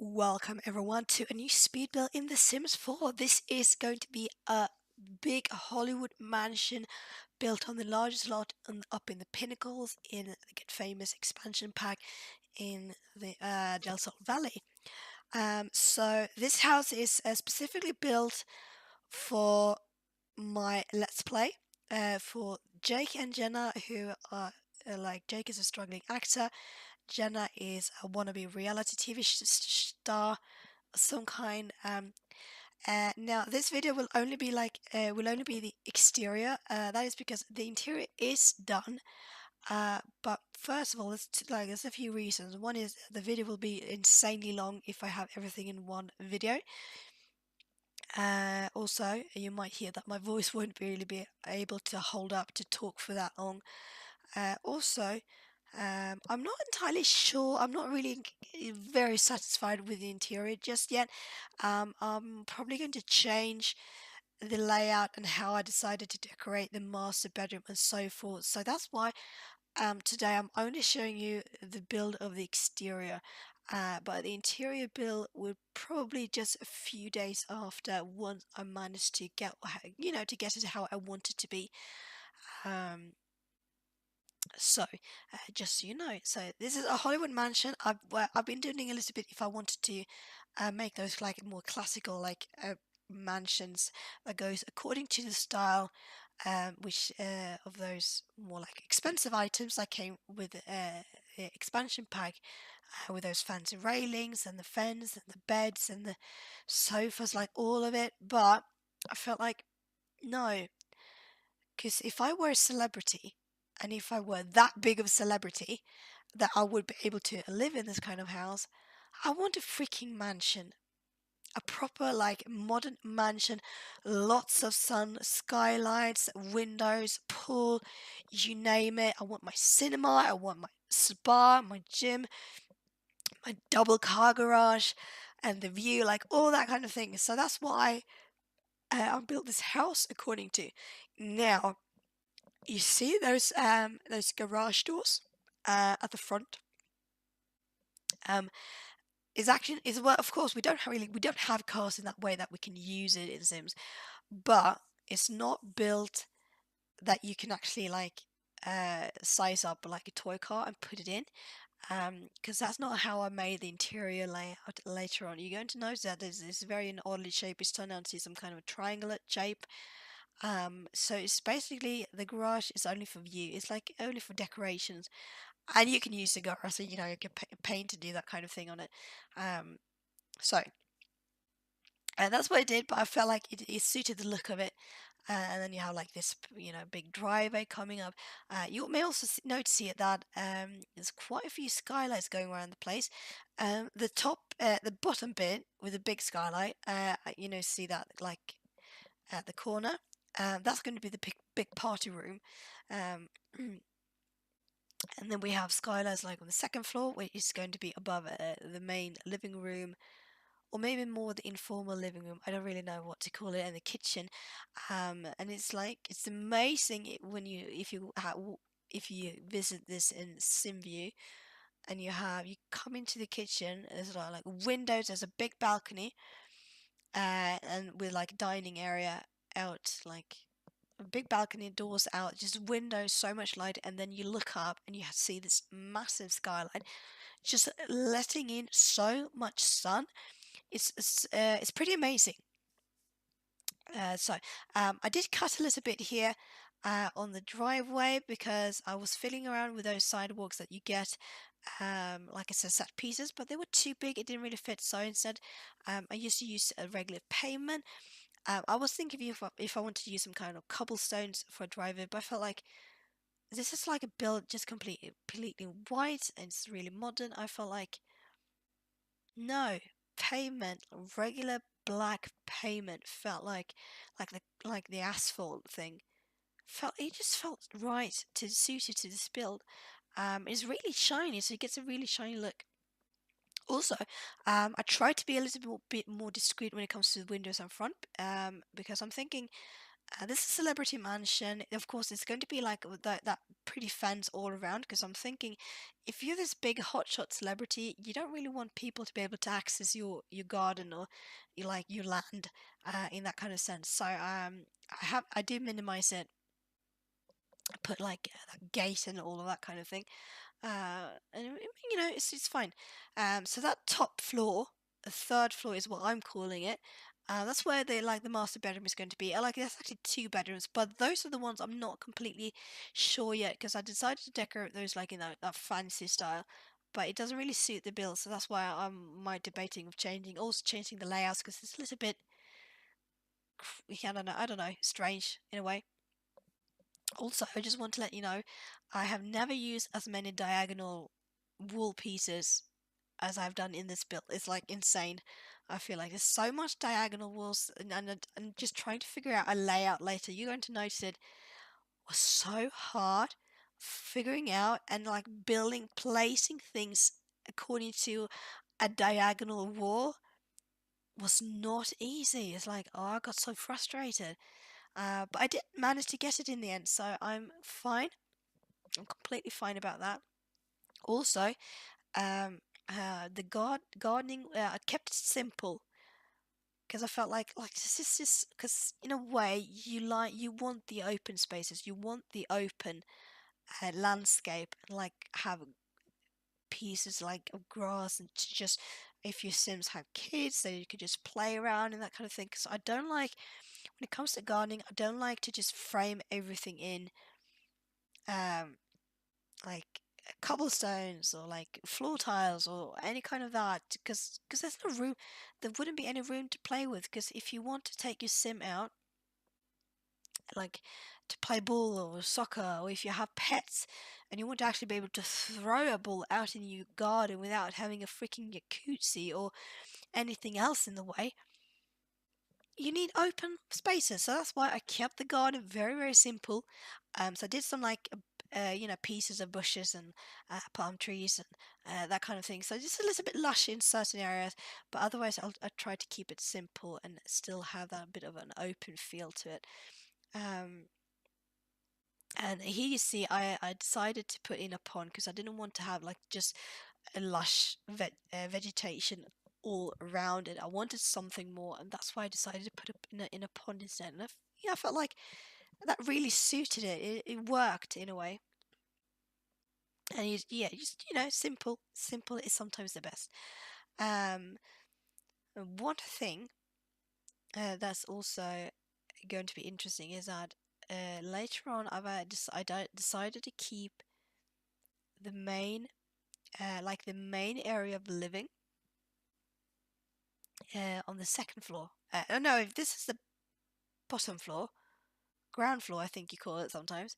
Welcome everyone to a new speed build in The Sims 4. This is going to be a big Hollywood mansion built on the largest lot up in the pinnacles in the Get Famous expansion pack in the Del Sol Valley. So this house is specifically built for my Let's Play for Jake and Jenna, who are like Jake is a struggling actor. Jenna is a wannabe reality TV star of some kind. Now this video will only be the exterior. That is because the interior is done. But first of all, there's a few reasons. One is the video will be insanely long if I have everything in one video. Also, you might hear that my voice won't really be able to hold up to talk for that long. Also, I'm not entirely sure. I'm not really very satisfied with the interior just yet. I'm probably going to change the layout and how I decided to decorate the master bedroom and so forth. So that's why today I'm only showing you the build of the exterior. But the interior build will probably just a few days after once I managed to get, to get it how I want it to be. Um, just so you know, so this is a Hollywood mansion. I've been doing a little bit if I wanted to make those like more classical mansions that goes according to the style, which of those more like expensive items that came with the expansion pack, with those fancy railings and the fence and the beds and the sofas, like all of it. But I felt like no, because if I were a celebrity, and if I were that big of a celebrity that I would be able to live in this kind of house, I want a freaking mansion. A proper, like, modern mansion. Lots of sun, skylights, windows, pool, you name it. I want my cinema, I want my spa, my gym, my double car garage, and the view, like, all that kind of thing. So that's why I built this house according to. Now, you see those garage doors at the front. Is actually is well, of course, we don't have cars in that way that we can use it in Sims, but it's not built that you can actually like size up like a toy car and put it in. Because that's not how I made the interior layout later on. You're going to notice that this very oddly shaped. It's turned out to be some kind of a triangular shape. So it's basically the garage is only for view. It's like only for decorations, and you can use the garage, so you can paint and do that kind of thing on it. Um, so that's what I did, but I felt like it suited the look of it. And then you have like this, big driveway coming up. You may also notice here that there's quite a few skylights going around the place. The bottom bit with a big skylight, see that like at the corner. That's going to be the big party room. Um, and then we have skylights like on the second floor, which is going to be above the main living room, or maybe more the informal living room. I don't really know what to call it, and the kitchen. And it's amazing when if you visit this in SimView, and you come into the kitchen. There's like windows. There's a big balcony, and with like dining area out, like a big balcony, doors out, just windows, so much light, and then you look up and you see this massive skylight, just letting in so much sun. It's pretty amazing. I did cut a little bit here on the driveway because I was fiddling around with those sidewalks that you get, like I said, set pieces, but they were too big. It didn't really fit. So instead, I used to use a regular pavement. I was thinking if I wanted to use some kind of cobblestones for a driveway, but I felt like this is like a build just completely white and it's really modern. I felt like no, pavement, regular black pavement felt like the asphalt thing. It just felt right to suit it to this build. It's really shiny, so it gets a really shiny look. Also, I try to be a little bit more discreet when it comes to the windows and front, because I'm thinking This is Celebrity Mansion. Of course, it's going to be like with that pretty fence all around. Because I'm thinking, if you're this big hotshot celebrity, you don't really want people to be able to access your garden or your land, in that kind of sense. So I did minimize it. I put like that gate and all of that kind of thing. And it's fine. So that top floor, the third floor is what I'm calling it. That's where the master bedroom is going to be. I like there's actually two bedrooms, but those are the ones I'm not completely sure yet because I decided to decorate those like in that fancy style, but it doesn't really suit the bill, so that's why I'm my debating of changing the layouts because it's a little bit, I don't know, strange in a way. Also, I just want to let you know, I have never used as many diagonal wall pieces as I've done in this build. It's like insane. I feel like there's so much diagonal walls, and just trying to figure out a layout later. You're going to notice it was so hard figuring out and like placing things according to a diagonal wall was not easy. It's like, oh, I got so frustrated. But I did manage to get it in the end, so I'm fine. I'm completely fine about that. Also, um, the gardening, I kept it simple because I felt like this is just because in a way you want the open spaces, you want the open landscape, and like have pieces like of grass and just if your Sims have kids, so you could just play around and that kind of thing. Because I don't like when it comes to gardening, I don't like to just frame everything in um like cobblestones or like floor tiles or any kind of that because there's no room, there wouldn't be any room to play with because if you want to take your sim out like to play ball or soccer, or if you have pets and you want to actually be able to throw a ball out in your garden without having a freaking jacuzzi or anything else in the way, you need open spaces. So that's why I kept the garden very, very simple. So I did some like, pieces of bushes and palm trees and that kind of thing. So just a little bit lush in certain areas, but otherwise I try to keep it simple and still have that bit of an open feel to it. Um, and here you see, I decided to put in a pond because I didn't want to have like just a lush vegetation all around it. I wanted something more, and that's why I decided to put it in a pond instead. And I felt like that really suited it. It worked in a way. And yeah, just simple. Simple is sometimes the best. Um, and one thing that's also going to be interesting is that later on I decided to keep the main the main area of living on the second floor. Oh no, if this is the bottom floor, ground floor, I think you call it sometimes.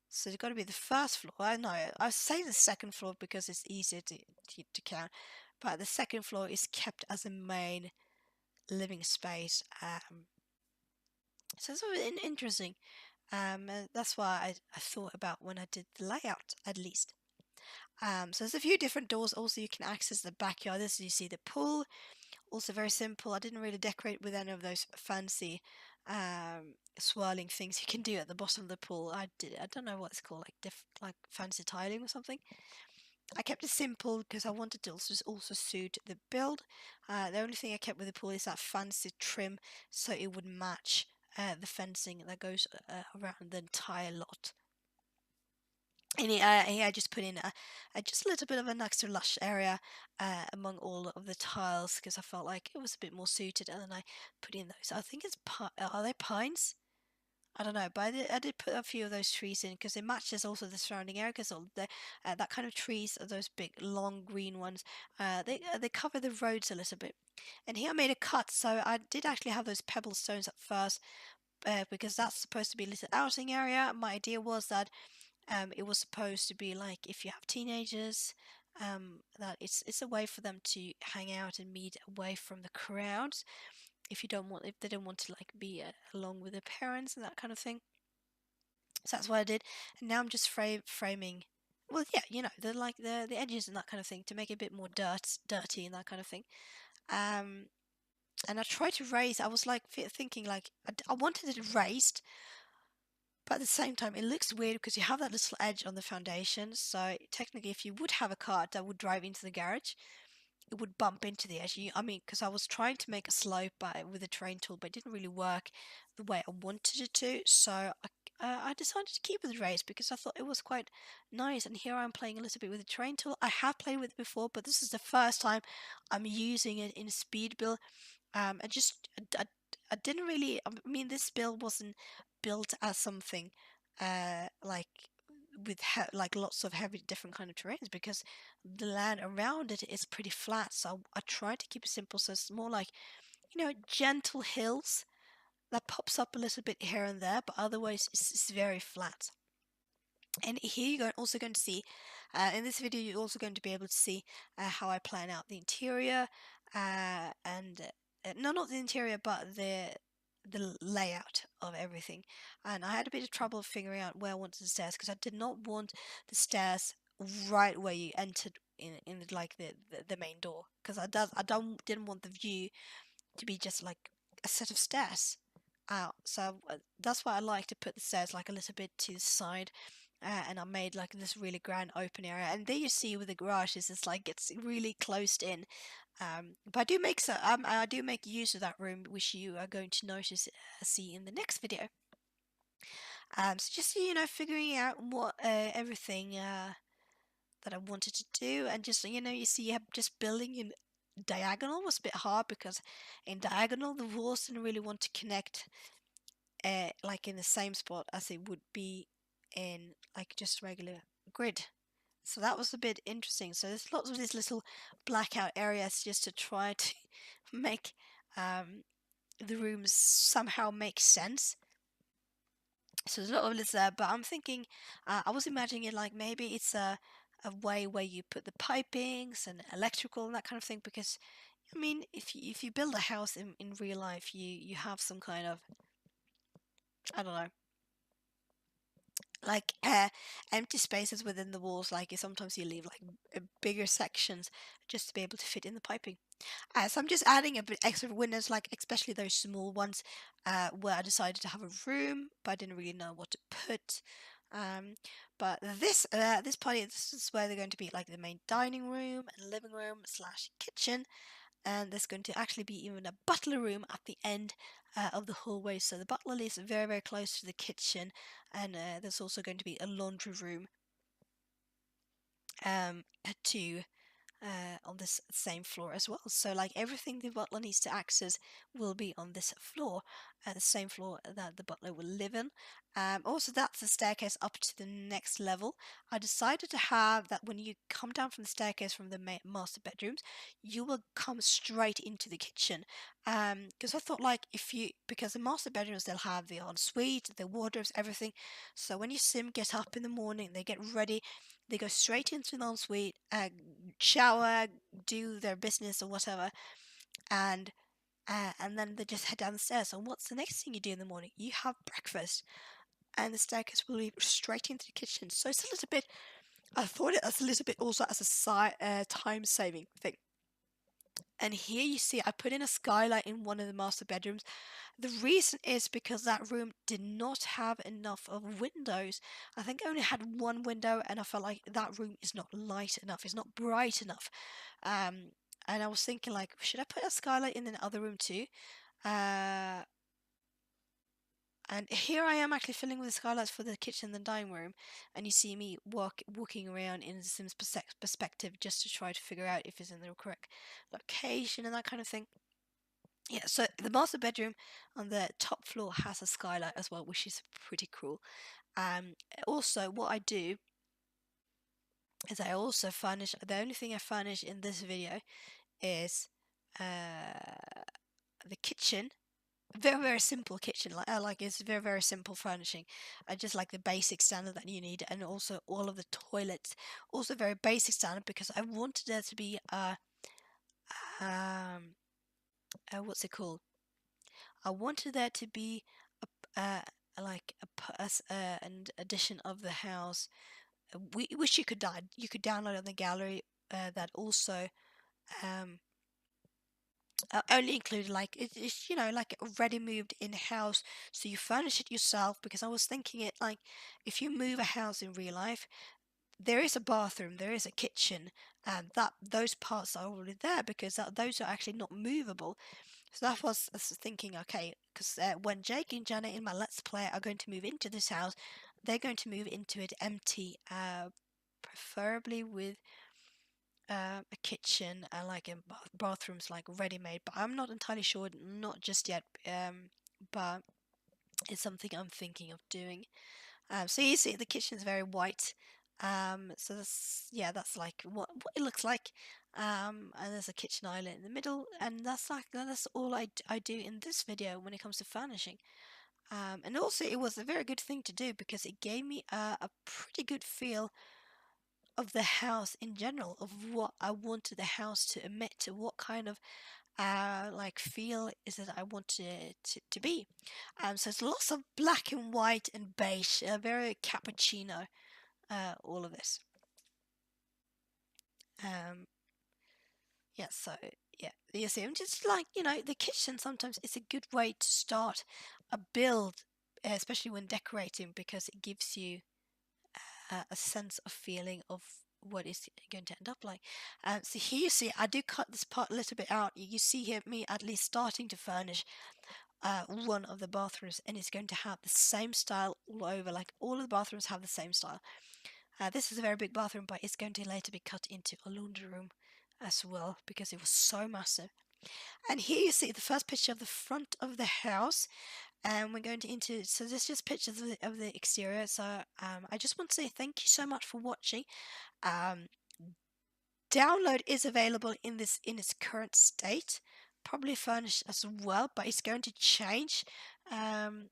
So it's got to be the first floor. I know. I say the second floor because it's easier to count, but the second floor is kept as a main living space. So it's interesting. That's why I thought about when I did the layout at least. So there's a few different doors. Also, you can access the backyard. This you see the pool. Also very simple. I didn't really decorate with any of those fancy swirling things you can do at the bottom of the pool. I don't know what it's called, like fancy tiling or something. I kept it simple because I wanted to also suit the build. The only thing I kept with the pool is that fancy trim so it would match the fencing that goes around the entire lot. And here I just put in just a little bit of an extra lush area among all of the tiles because I felt like it was a bit more suited. And then I put in those. I think are they pines? I don't know, but I did put a few of those trees in because it matches also the surrounding area. Because that kind of trees, those big long green ones, they cover the roads a little bit. And here I made a cut, so I did actually have those pebble stones at first because that's supposed to be a little outing area. My idea was that it was supposed to be like if you have teenagers, that it's a way for them to hang out and meet away from the crowds. If they don't want to like be along with their parents and that kind of thing. So that's what I did, and now I'm just framing. Well, yeah, the edges and that kind of thing to make it a bit more dirty and that kind of thing. Um, And I tried to raise. I was like thinking like I wanted it raised, but at the same time it looks weird because you have that little edge on the foundation. So technically, if you would have a car that would drive into the garage, it would bump into the edge. I mean, because I was trying to make a slope with a terrain tool, but it didn't really work the way I wanted it to. So I decided to keep it raised because I thought it was quite nice. And here I'm playing a little bit with the terrain tool. I have played with it before, but this is the first time I'm using it in a speed build. I just I didn't really. I mean, this build wasn't built as something like with like lots of heavy different kind of terrains because the land around it is pretty flat. So I try to keep it simple. So it's more like gentle hills that pops up a little bit here and there, but otherwise it's very flat. And here you're also going to see, in this video, you're also going to be able to see how I plan out the interior, and no, not the interior, but the layout of everything. And I had a bit of trouble figuring out where I wanted the stairs because I did not want the stairs right where you entered in like the main door because didn't want the view to be just like a set of stairs out. So that's why I like to put the stairs like a little bit to the side. And I made like this really grand open area, and there you see with the garages, it's like it's really closed in. But I do make use of that room, which you are going to notice see in the next video. So just figuring out what everything that I wanted to do, and just you see, just building in diagonal was a bit hard because in diagonal the walls didn't really want to connect like in the same spot as it would be in like just regular grid. So that was a bit interesting. So there's lots of these little blackout areas just to try to make the rooms somehow make sense. So there's a lot of this there, but I'm thinking, I was imagining it like maybe it's a way where you put the pipings and electrical and that kind of thing. Because I mean, if you build a house in real life, you have some kind of, I don't know, like empty spaces within the walls. Like sometimes you leave like bigger sections just to be able to fit in the piping. So I'm just adding a bit extra windows, like especially those small ones, where I decided to have a room, but I didn't really know what to put. But this party, this is where they're going to be like the main dining room and living room slash kitchen, and there's going to actually be even a butler room at the end of the hallway. So the butler lives very very close to the kitchen, and there's also going to be a laundry room to on this same floor as well. So like everything the butler needs to access will be on this floor, the same floor that the butler will live in. Also, that's the staircase up to the next level. I decided to have that when you come down from the staircase from the master bedrooms, you will come straight into the kitchen. Because I thought like because the master bedrooms, they'll have the ensuite, the wardrobes, everything. So when you see them get up in the morning, they get ready, they go straight into the ensuite, shower, do their business or whatever, and then they just head downstairs. And what's the next thing you do in the morning? You have breakfast, and the staircase will lead straight into the kitchen. So it's a little bit. I thought it as a little bit also as a time saving thing. And here you see I put in a skylight in one of the master bedrooms. The reason is because that room did not have enough of windows. I think I only had one window, and I felt like that room is not light enough, it's not bright enough. Um, and I was thinking like, should I put a skylight in the other room too? Uh, and here I am actually filling with the skylights for the kitchen and the dining room, and you see me walking around in the Sims perspective just to try to figure out if it's in the correct location and that kind of thing. Yeah, so the master bedroom on the top floor has a skylight as well, which is pretty cool. Also, what I do is I also furnish. The only thing I furnish in this video is the kitchen. Very very simple kitchen. Like it's very very simple furnishing. Just like the basic standard that you need, and also all of the toilets. Also very basic standard because I wanted there to be um what's it called? I wanted there to be uh, like an addition of the house, which you could download on the gallery, that also um, only included like it's like already moved in house, so you furnish it yourself. Because I was thinking it like, if you move a house in real life, there is a bathroom, there is a kitchen, and that those parts are already there because those are actually not movable. So that was I was thinking, okay, because when Jake and Jenna in my Let's Play are going to move into this house, they're going to move into it empty, preferably with a kitchen and like in bathrooms like ready made. But I'm not entirely sure, not just yet. But it's something I'm thinking of doing. So you see, the kitchen is very white. So that's, yeah, that's like what it looks like. And there's a kitchen island in the middle, and that's all I do in this video when it comes to furnishing. And also, it was a very good thing to do because it gave me a pretty good feel of the house in general, of what I wanted the house to emit, to what kind of like feel is it I want it to be. So it's lots of black and white and beige, very cappuccino, all of this. Um, yeah, so yeah, you see, I'm just like, the kitchen sometimes is a good way to start a build, especially when decorating, because it gives you a sense of feeling of what is going to end up like. So here you see, I do cut this part a little bit out. You see here me at least starting to furnish one of the bathrooms, and it's going to have the same style all over. Like all of the bathrooms have the same style. This is a very big bathroom, but it's going to later be cut into a laundry room as well because it was so massive. And here you see the first picture of the front of the house, and we're going to into, so this is just pictures of the exterior. So I just want to say thank you so much for watching. um, Download is available in its current state, probably furnished as well, but it's going to change. um,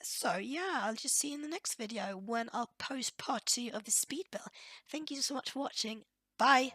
so yeah, I'll just see you in the next video when I'll post part 2 of the speed build. Thank you so much for watching. Bye.